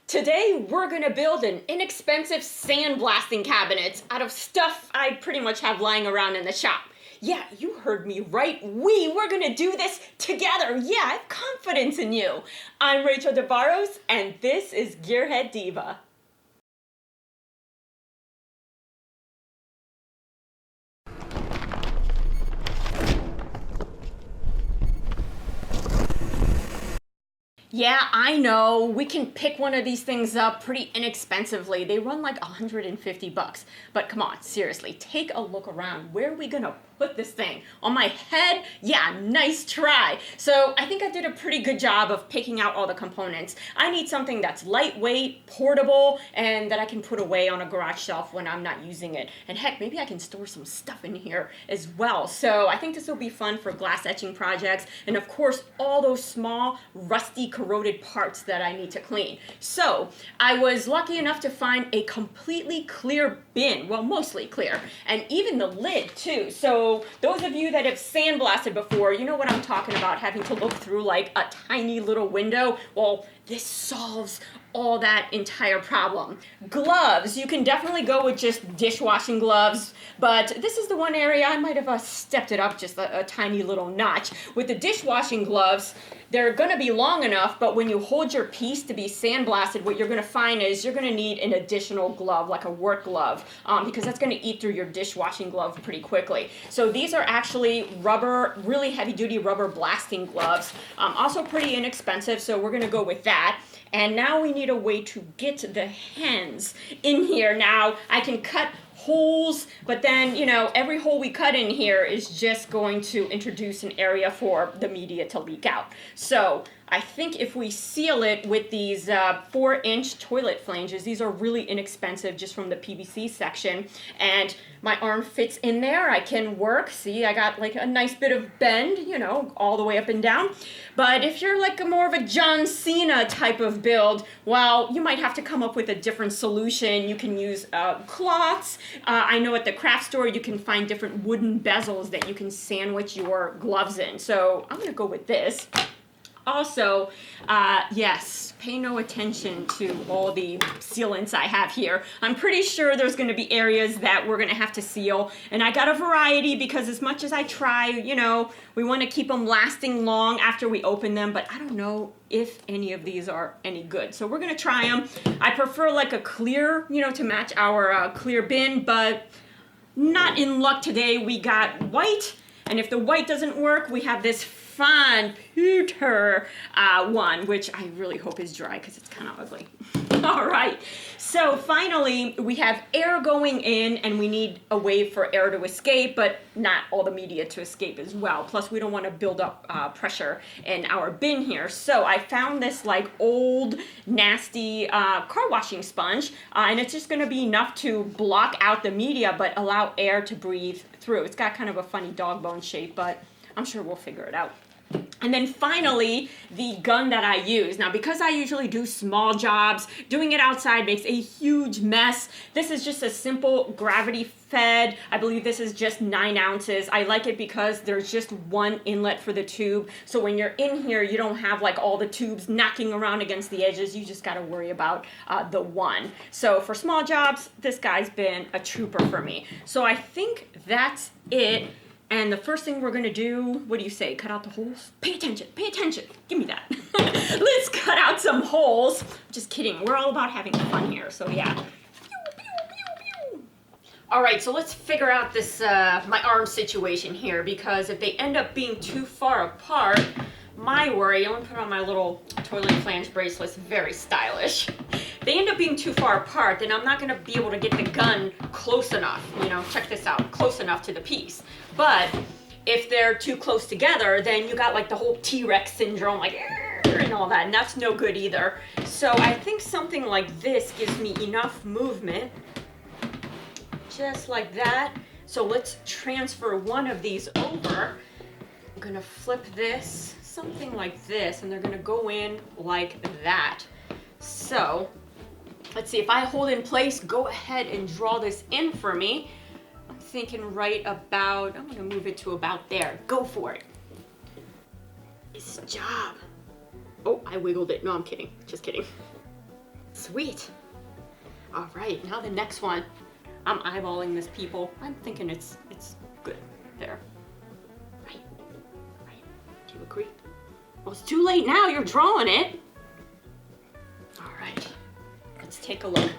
Today we're gonna build an inexpensive sandblasting cabinet out of stuff I pretty much have lying around in the shop. Yeah, you heard me right. We're gonna do this together. Yeah, I have confidence in you. I'm Rachel Barros, and this is Gearhead Diva. Yeah, I know. We can pick one of these things up pretty inexpensively. They run like 150 bucks. But come on, seriously, take a look around. Where are we gonna put this thing? On my head? Yeah, nice try. So I think I did a pretty good job of picking out all the components. I need something that's lightweight, portable, and that I can put away on a garage shelf when I'm not using it. And heck, maybe I can store some stuff in here as well. So I think this will be fun for glass etching projects. And of course, all those small, rusty, corroded parts that I need to clean. So I was lucky enough to find a completely clear bin, well, mostly clear, and even the lid too. So those of you that have sandblasted before, you know what I'm talking about, having to look through like a tiny little window. Well, this solves all that entire problem. Gloves, you can definitely go with just dishwashing gloves, but this is the one area I might have stepped it up just a tiny little notch. With the dishwashing gloves, they're gonna be long enough, but when you hold your piece to be sandblasted, what you're gonna find is you're gonna need an additional glove, like a work glove, because that's gonna eat through your dishwashing glove pretty quickly. So these are actually rubber, really heavy duty rubber blasting gloves, also pretty inexpensive, so we're gonna go with that. And now we need a way to get the hands in here. Now I can cut holes, but then, you know, every hole we cut in here is just going to introduce an area for the media to leak out. So I think if we seal it with these 4-inch toilet flanges, these are really inexpensive just from the PVC section, and my arm fits in there, I can work. See, I got like a nice bit of bend, you know, all the way up and down. But if you're like more of a John Cena type of build, well, you might have to come up with a different solution. You can use cloths. I know at the craft store you can find different wooden bezels that you can sandwich your gloves in. So I'm gonna go with this. Also, yes, pay no attention to all the sealants I have here. I'm pretty sure there's going to be areas that we're going to have to seal, and I got a variety because as much as I try, you know, we want to keep them lasting long after we open them, but I don't know if any of these are any good. So we're going to try them. I prefer like a clear, you know, to match our clear bin, but not in luck today. We got white, and if the white doesn't work, we have this fun pewter one, which I really hope is dry because it's kind of ugly. All right, so finally we have air going in, and we need a way for air to escape, but not all the media to escape as well. Plus we don't want to build up pressure in our bin here. So I found this like old nasty car washing sponge, and it's just going to be enough to block out the media but allow air to breathe through. It's got kind of a funny dog bone shape, but I'm sure we'll figure it out. And then finally, the gun that I use. Now, because I usually do small jobs, doing it outside makes a huge mess. This is just a simple gravity fed. I believe this is just 9 ounces. I like it because there's just one inlet for the tube. So when you're in here, you don't have like all the tubes knocking around against the edges. You just got to worry about the one. So for small jobs, this guy's been a trooper for me. So I think that's it. And the first thing we're going to do, what do you say? Cut out the holes? Pay attention. Pay attention. Give me that. Let's cut out some holes. Just kidding. We're all about having fun here. So yeah. Pew, pew, pew, pew. All right, so let's figure out this my arm situation here, because if they end up being too far apart, my worry, I'm going to put on my little toilet flange bracelets, very stylish. They end up being too far apart, then I'm not going to be able to get the gun close enough, you know, check this out, close enough to the piece. But if they're too close together, then you got like the whole T-Rex syndrome, like, and all that, and that's no good either. So I think something like this gives me enough movement, just like that. So let's transfer one of these over. I'm going to flip this, something like this, and they're going to go in like that. So let's see, if I hold in place, go ahead and draw this in for me. I'm thinking right about, I'm going to move it to about there. Go for it. Nice job. Oh, I wiggled it. No, I'm kidding. Just kidding. Sweet. All right, now the next one. I'm eyeballing this, people. I'm thinking it's good. There. Right. Do you agree? Well, it's too late now. You're drawing it. All right. Let's take a look.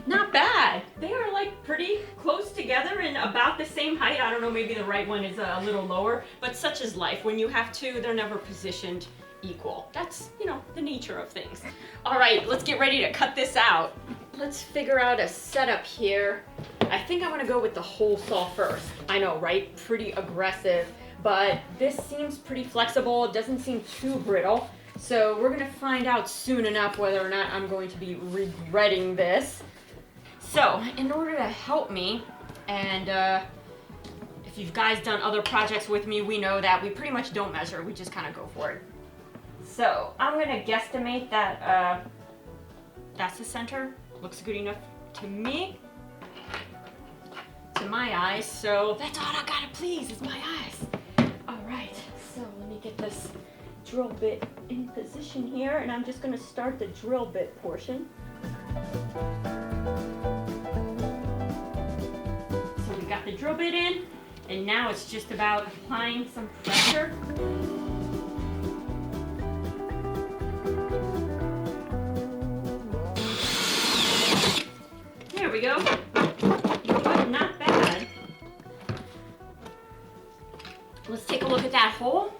Not bad. They are like pretty close together and about the same height. I don't know, maybe the right one is a little lower, but such is life. When you have two, they're never positioned equal. That's, you know, the nature of things. All right, let's get ready to cut this out. Let's figure out a setup here. I think I want to go with the hole saw first. I know, right? Pretty aggressive, but this seems pretty flexible. It doesn't seem too brittle. So we're gonna find out soon enough whether or not I'm going to be regretting this. So, in order to help me, and if you guys done other projects with me, we know that we pretty much don't measure, we just kind of go for it. So, I'm gonna guesstimate that that's the center. Looks good enough to me, to my eyes, so that's all I gotta please is my eyes. All right, so let me get this drill bit in position here, and I'm just gonna start the drill bit portion. Got the drill bit in, and now it's just about applying some pressure. There we go. Good, not bad. Let's take a look at that hole.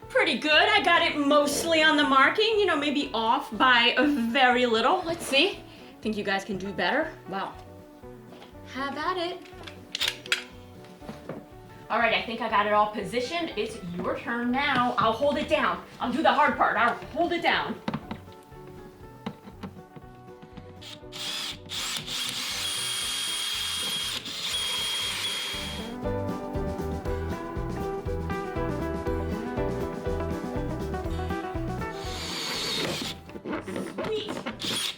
Pretty good. I got it mostly on the marking, you know, maybe off by a very little. Let's see. Think you guys can do better? Wow. Have at it. All right, I think I got it all positioned. It's your turn now. I'll hold it down. I'll do the hard part. I'll hold it down. Sweet.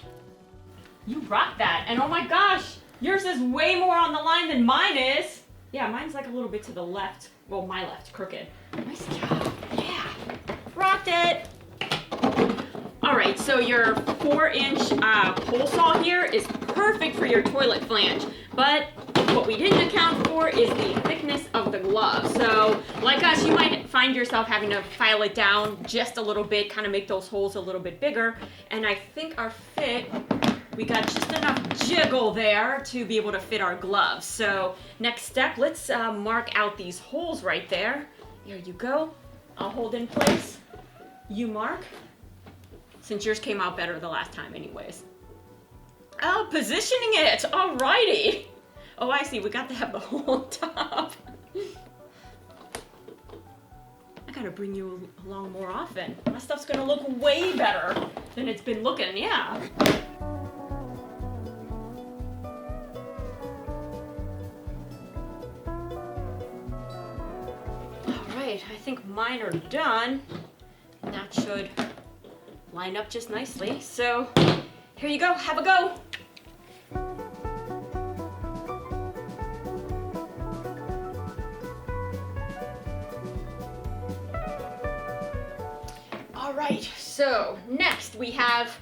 You rocked that. And oh my gosh, yours is way more on the line than mine is. Yeah, mine's like a little bit to the left. Well, my left, crooked. Nice job. Yeah. Rocked it. All right, so your 4-inch pole saw here is perfect for your toilet flange. But what we didn't account for is the thickness of the glove. So like us, you might find yourself having to file it down just a little bit, kind of make those holes a little bit bigger. And I think our fit, we got just enough jiggle there to be able to fit our gloves. So next step, let's mark out these holes right there. Here you go. I'll hold in place. You mark. Since yours came out better the last time anyways. Oh, positioning it. Alrighty. Oh, I see. We got to have the whole top. I gotta bring you along more often. My stuff's gonna look way better than it's been looking. Yeah. Alright, I think mine are done. That should line up just nicely. So here you go. Have a go. All right, so next we have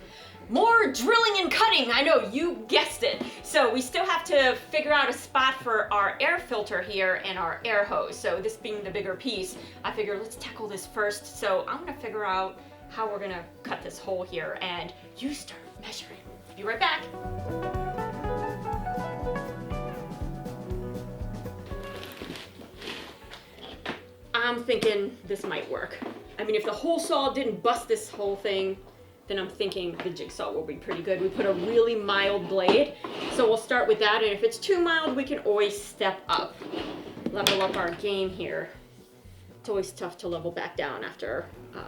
more drilling and cutting. I know, you guessed it. So we still have to figure out a spot for our air filter here and our air hose. So this being the bigger piece, I figure let's tackle this first. So I'm gonna figure out how we're gonna cut this hole here, and you start measuring. Be right back. I'm thinking this might work. I mean, if the hole saw didn't bust this whole thing, then I'm thinking the jigsaw will be pretty good. We put a really mild blade, so we'll start with that, and if it's too mild, we can always step up, level up our game here. It's always tough to level back down after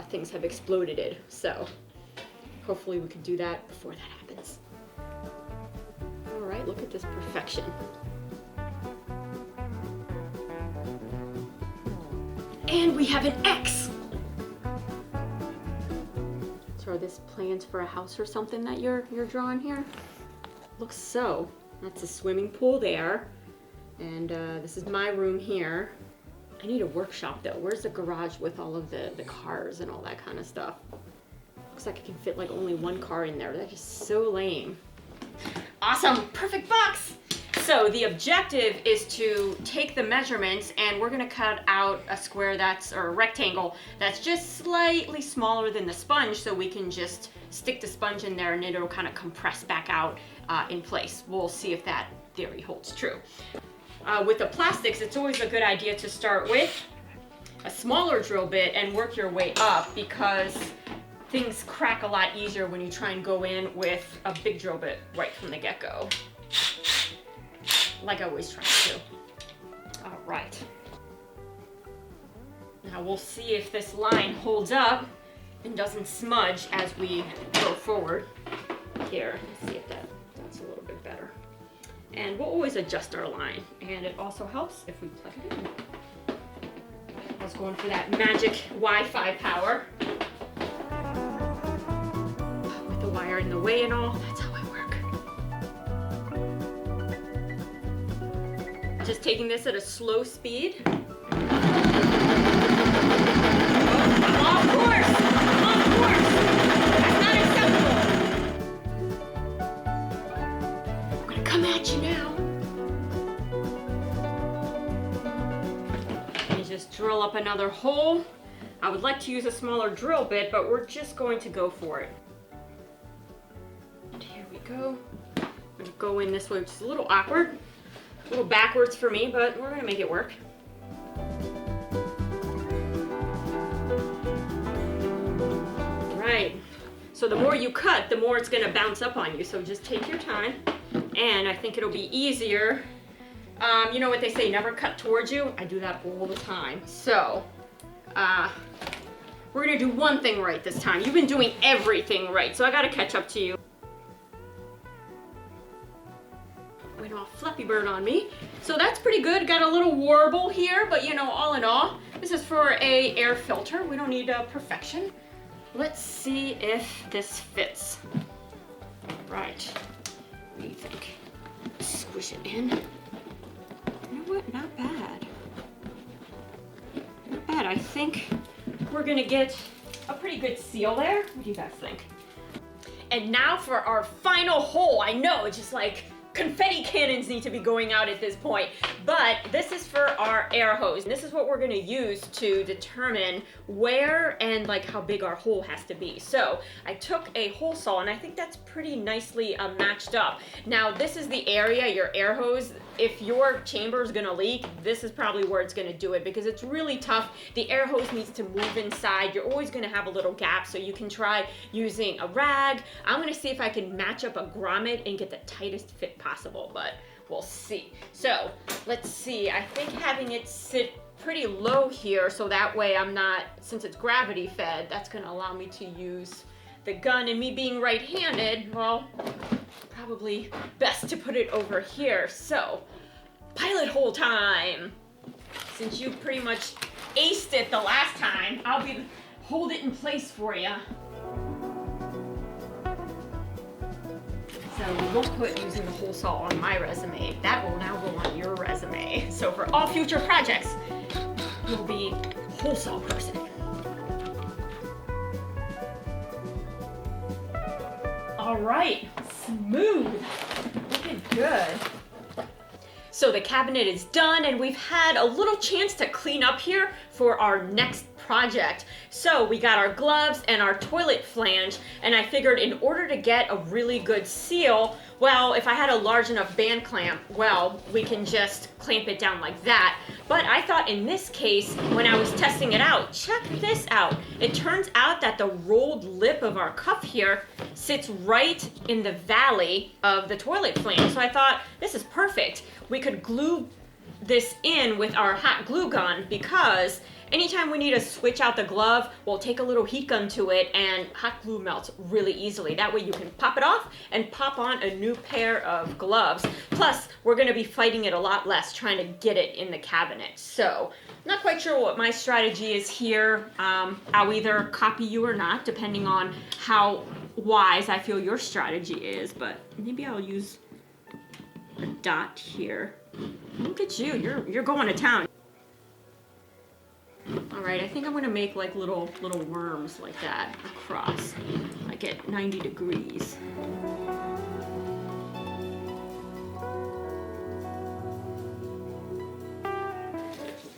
things have exploded, so hopefully we can do that before that happens. All right, look at this perfection. And we have an X. So are this plans for a house or something that you're drawing here? Looks so. That's a swimming pool there. And this is my room here. I need a workshop though. Where's the garage with all of the cars and all that kind of stuff? looks like it can fit like only one car in there. That is so lame. Awesome, perfect box. So the objective is to take the measurements and we're gonna cut out a square or a rectangle that's just slightly smaller than the sponge so we can just stick the sponge in there and it'll kind of compress back out in place. We'll see if that theory holds true. With the plastics, it's always a good idea to start with a smaller drill bit and work your way up because things crack a lot easier when you try and go in with a big drill bit right from the get-go. Like I always try to. All right. Now we'll see if this line holds up and doesn't smudge as we go forward. Here, let's see if that's a little bit better. And we'll always adjust our line. And it also helps if we plug it in. I was going for that magic Wi-Fi power. With the wire in the way and all, that's how I work. Just taking this at a slow speed. Of course! That's not acceptable! I'm gonna come at you now. And just drill up another hole. I would like to use a smaller drill bit, but we're just going to go for it. And here we go. I'm gonna go in this way, which is a little awkward. A little backwards for me, but we're gonna make it work. Right. So the more you cut, the more it's gonna bounce up on you. So just take your time, and I think it'll be easier. You know what they say, never cut towards you? I do that all the time. So, we're gonna do one thing right this time. You've been doing everything right, so I gotta catch up to you. Went off Flappy Bird on me. So that's pretty good. Got a little warble here, but you know, all in all, this is for a air filter. We don't need perfection. Let's see if this fits. Right. What do you think? Squish it in. You know what? Not bad. Not bad. I think we're gonna get a pretty good seal there. What do you guys think? And now for our final hole. I know, it's just like confetti cannons need to be going out at this point, but this is for our air hose. This is what we're gonna use to determine where and like how big our hole has to be. So I took a hole saw and I think that's pretty nicely matched up. Now this is the area, your air hose. If your chamber is gonna leak, this is probably where it's gonna do it because it's really tough. The air hose needs to move inside. You're always gonna have a little gap, so you can try using a rag. I'm gonna see if I can match up a grommet and get the tightest fit possible, but we'll see. So let's see, I think having it sit pretty low here so that way I'm not, since it's gravity fed, that's gonna allow me to use the gun, and me being right-handed, well, probably best to put it over here. So pilot hole time. Since you pretty much aced it the last time, I'll hold it in place for you. So we won't put using the hole saw on my resume. That will now go on your resume. So for all future projects, you'll be a hole saw person. All right, smooth, looking good. So the cabinet is done and we've had a little chance to clean up here for our next project. So we got our gloves and our toilet flange, and I figured in order to get a really good seal, well, if I had a large enough band clamp, well, we can just clamp it down like that. But I thought in this case, when I was testing it out, check this out. It turns out that the rolled lip of our cuff here sits right in the valley of the toilet flange. So I thought, this is perfect. We could glue this in with our hot glue gun because anytime we need to switch out the glove, we'll take a little heat gun to it and hot glue melts really easily. That way you can pop it off and pop on a new pair of gloves. Plus, we're gonna be fighting it a lot less trying to get it in the cabinet. So, not quite sure what my strategy is here. I'll either copy you or not, depending on how wise I feel your strategy is, but maybe I'll use a dot here. Look at you, you're going to town. All All right, I think I'm gonna make like little worms like that across, like at 90 degrees.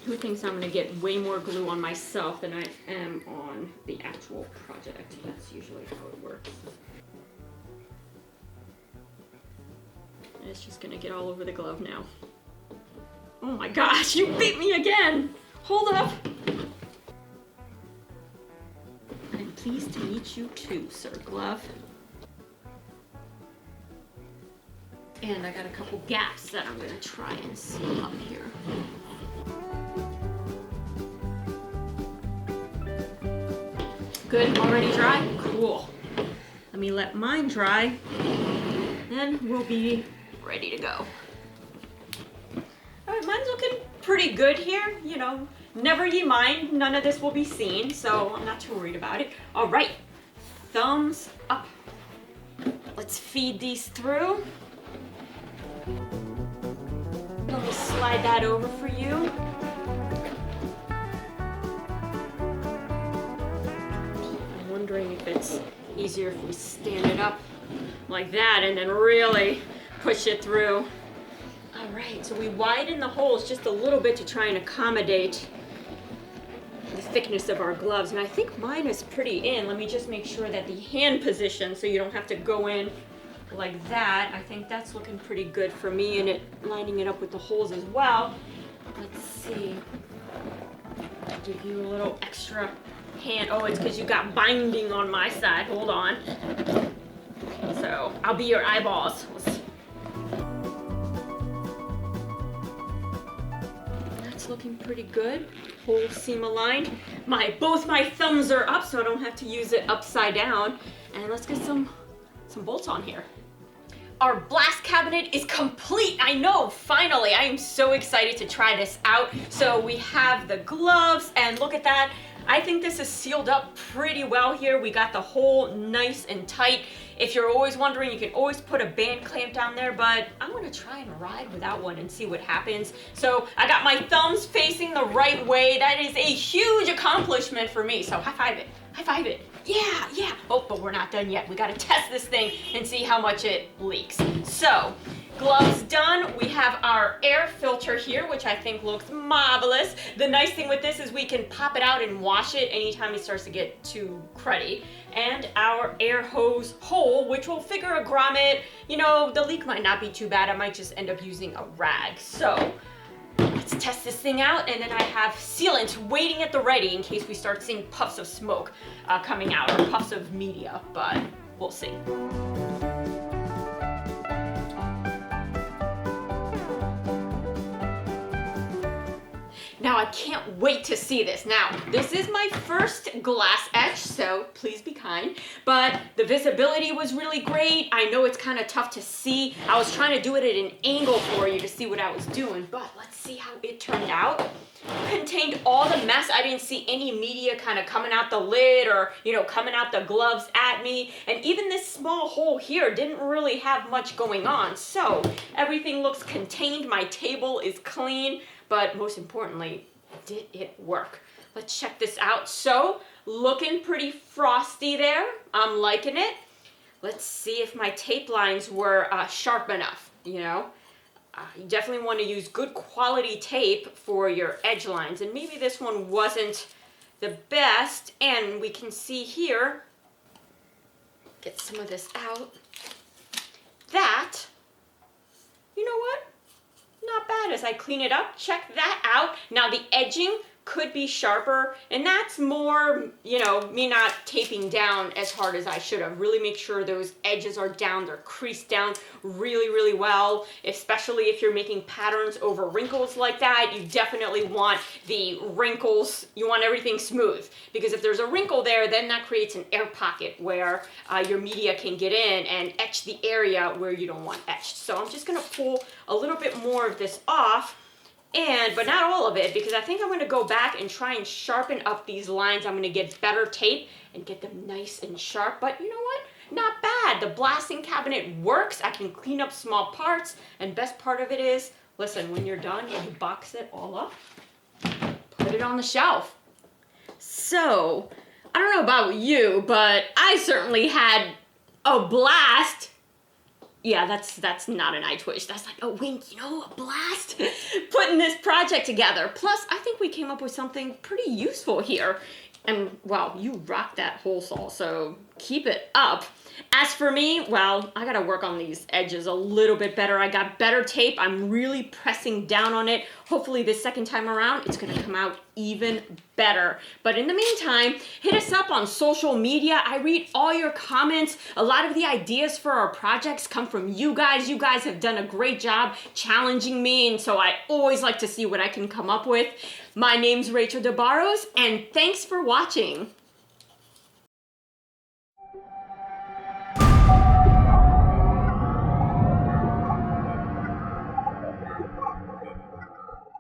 Who thinks I'm gonna get way more glue on myself than I am on the actual project? That's usually how it works. And it's just gonna get all over the glove now. Oh my gosh, you beat me again! Hold up! I'm pleased to meet you too, Sir Glove. And I got a couple gaps that I'm gonna try and seal up here. Good, already dry? Cool. Let me let mine dry, then we'll be ready to go. All right, mine's looking pretty good here, you know. Never ye mind, none of this will be seen, so I'm not too worried about it. All right, thumbs up. Let's feed these through. Let me slide that over for you. I'm wondering if it's easier if we stand it up like that and then really push it through. All right, so we widen the holes just a little bit to try and accommodate the thickness of our gloves, and I think mine is pretty in. Let me just make sure that the hand position, so you don't have to go in like that. I think that's looking pretty good for me, and it lining it up with the holes as well. Let's see. I'll give you a little extra hand. Oh, it's because you got binding on my side. Hold on. So I'll be your eyeballs. That's looking pretty good. Whole seam aligned. Both my thumbs are up, so I don't have to use it upside down. And let's get some bolts on here. Our blast cabinet is complete. I know, finally. I am so excited to try this out. So we have the gloves, and look at that. I think this is sealed up pretty well here. We got the hole nice and tight. If you're always wondering, you can always put a band clamp down there, but I'm gonna try and ride without one and see what happens. So I got my thumbs facing the right way. That is a huge accomplishment for me. So high five it, high five it. Yeah, yeah. Oh, but we're not done yet. We gotta test this thing and see how much it leaks. So, gloves done. We have our air filter here, which I think looks marvelous. The nice thing with this is we can pop it out and wash it anytime it starts to get too cruddy. And our air hose hole, which will figure a grommet. You know, the leak might not be too bad. I might just end up using a rag. So, let's test this thing out, and then I have sealant waiting at the ready in case we start seeing puffs of smoke coming out, or puffs of media, but we'll see. Now I can't wait to see this. Now, this is my first glass etch, so please be kind. But the visibility was really great. I know it's kind of tough to see. I was trying to do it at an angle for you to see what I was doing, but let's see how it turned out. Contained all the mess. I didn't see any media kind of coming out the lid or, you know, coming out the gloves at me. And even this small hole here didn't really have much going on. So everything looks contained. My table is clean. But most importantly, did it work? Let's check this out. So, looking pretty frosty there. I'm liking it. Let's see if my tape lines were sharp enough, you know. You definitely want to use good quality tape for your edge lines. And maybe this one wasn't the best. And we can see here, get some of this out, that, you know what? Not bad. As I clean it up, check that out. Now the edging could be sharper, and that's more, you know, me not taping down as hard as I should have. Really make sure those edges are down, they're creased down really, really well, especially if you're making patterns over wrinkles like that. You definitely want the wrinkles, you want everything smooth, because if there's a wrinkle there, then that creates an air pocket where your media can get in and etch the area where you don't want etched. So I'm just gonna pull a little bit more of this off, but not all of it, because I think I'm going to go back and try and sharpen up these lines. I'm going to get better tape and get them nice and sharp. But you know what? Not bad. The blasting cabinet works. I can clean up small parts. And best part of it is, listen, when you're done, you box it all up, put it on the shelf. So, I don't know about you, but I certainly had a blast. Yeah, that's not an eye twitch. That's like a wink, a blast. Putting this project together. Plus, I think we came up with something pretty useful here. And, well, you rocked that hole saw, so keep it up. As for me, well, I gotta work on these edges a little bit better. I got better tape. I'm really pressing down on it. Hopefully this second time around, it's gonna come out even better. But in the meantime, hit us up on social media. I read all your comments. A lot of the ideas for our projects come from you guys. You guys have done a great job challenging me, and so I always like to see what I can come up with. My name's Rachel de Barros, and thanks for watching.